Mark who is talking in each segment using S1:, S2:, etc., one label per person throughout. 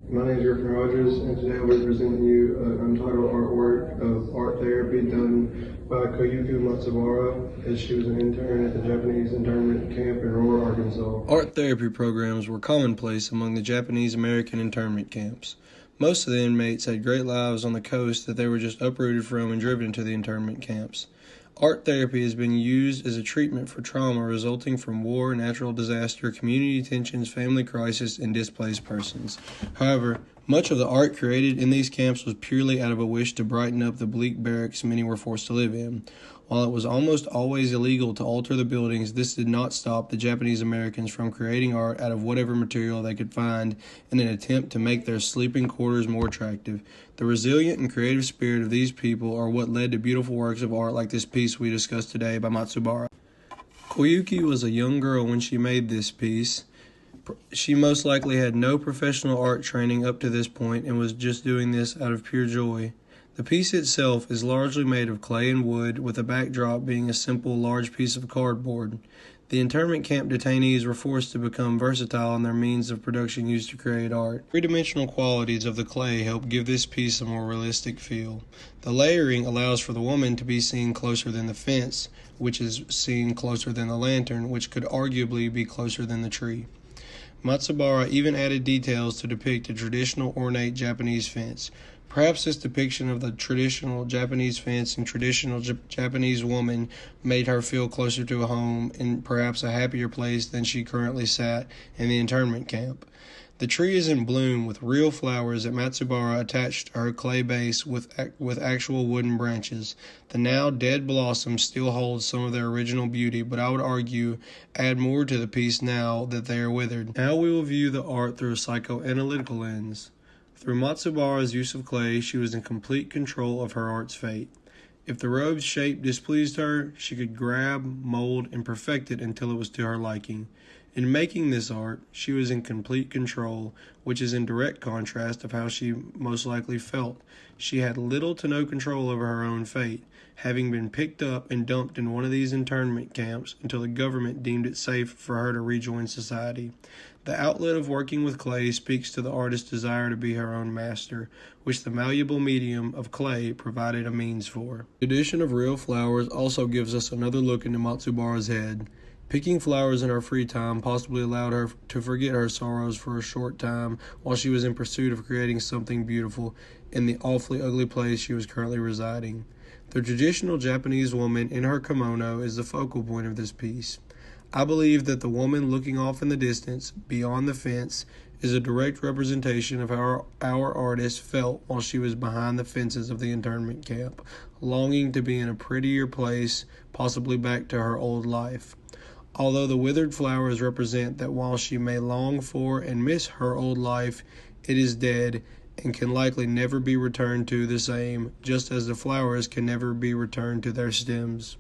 S1: My name is Griffin Rogers, and today I'll be presenting you an untitled artwork of art therapy done by Koyuki Matsubara, as she was an intern at the Japanese internment camp in Aurora, Arkansas.
S2: Art therapy programs were commonplace among the Japanese American internment camps. Most of the inmates had great lives on the coast that they were just uprooted from and driven to the internment camps. Art therapy has been used as a treatment for trauma resulting from war, natural disaster, community tensions, family crisis, and displaced persons. However, much of the art created in these camps was purely out of a wish to brighten up the bleak barracks many were forced to live in. While it was almost always illegal to alter the buildings, this did not stop the Japanese Americans from creating art out of whatever material they could find in an attempt to make their sleeping quarters more attractive. The resilient and creative spirit of these people are what led to beautiful works of art like this piece we discussed today by Matsubara. Koyuki was a young girl when she made this piece. She most likely had no professional art training up to this point and was just doing this out of pure joy. The piece itself is largely made of clay and wood, with the backdrop being a simple, large piece of cardboard. The internment camp detainees were forced to become versatile in their means of production used to create art. Three-dimensional qualities of the clay help give this piece a more realistic feel. The layering allows for the woman to be seen closer than the fence, which is seen closer than the lantern, which could arguably be closer than the tree. Matsubara even added details to depict a traditional ornate Japanese fence. Perhaps this depiction of the traditional Japanese fence and traditional Japanese woman made her feel closer to a home and perhaps a happier place than she currently sat in the internment camp. The tree is in bloom with real flowers that Matsubara attached to her clay base with actual wooden branches. The now dead blossoms still hold some of their original beauty, but I would argue add more to the piece now that they are withered. Now we will view the art through a psychoanalytical lens. Through Matsubara's use of clay, she was in complete control of her art's fate. If the robe's shape displeased her, she could grab, mold, and perfect it until it was to her liking. In making this art, she was in complete control, which is in direct contrast of how she most likely felt. She had little to no control over her own fate, having been picked up and dumped in one of these internment camps until the government deemed it safe for her to rejoin society. The outlet of working with clay speaks to the artist's desire to be her own master, which the malleable medium of clay provided a means for. The addition of real flowers also gives us another look into Matsubara's head. Picking flowers in her free time possibly allowed her to forget her sorrows for a short time while she was in pursuit of creating something beautiful in the awfully ugly place she was currently residing. The traditional Japanese woman in her kimono is the focal point of this piece. I believe that the woman looking off in the distance, beyond the fence, is a direct representation of how our artist felt while she was behind the fences of the internment camp, longing to be in a prettier place, possibly back to her old life. Although the withered flowers represent that while she may long for and miss her old life, it is dead and can likely never be returned to the same, just as the flowers can never be returned to their stems.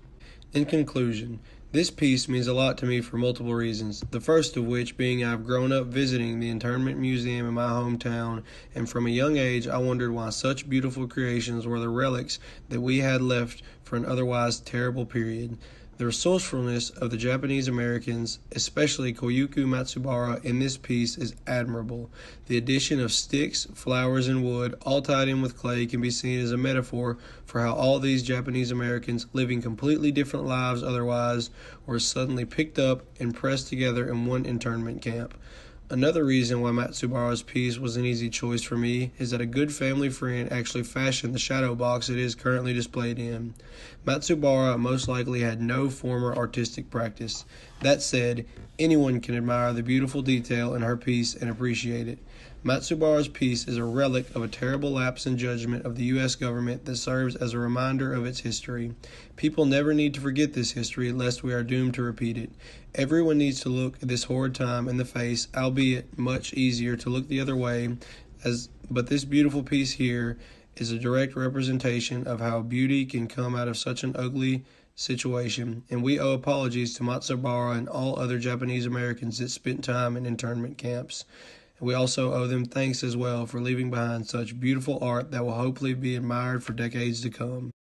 S2: In conclusion, this piece means a lot to me for multiple reasons, the first of which being I've grown up visiting the internment museum in my hometown, and from a young age I wondered why such beautiful creations were the relics that we had left for an otherwise terrible period. The resourcefulness of the Japanese Americans, especially Koyuki Matsubara, in this piece is admirable. The addition of sticks, flowers, and wood, all tied in with clay, can be seen as a metaphor for how all these Japanese Americans, living completely different lives otherwise, were suddenly picked up and pressed together in one internment camp. Another reason why Matsubara's piece was an easy choice for me is that a good family friend actually fashioned the shadow box it is currently displayed in. Matsubara most likely had no former artistic practice. That said, anyone can admire the beautiful detail in her piece and appreciate it. Matsubara's piece is a relic of a terrible lapse in judgment of the U.S. government that serves as a reminder of its history. People never need to forget this history lest we are doomed to repeat it. Everyone needs to look at this horrid time in the face, albeit much easier to look the other way, but this beautiful piece here is a direct representation of how beauty can come out of such an ugly situation, and we owe apologies to Matsubara and all other Japanese Americans that spent time in internment camps. We also owe them thanks as well for leaving behind such beautiful art that will hopefully be admired for decades to come.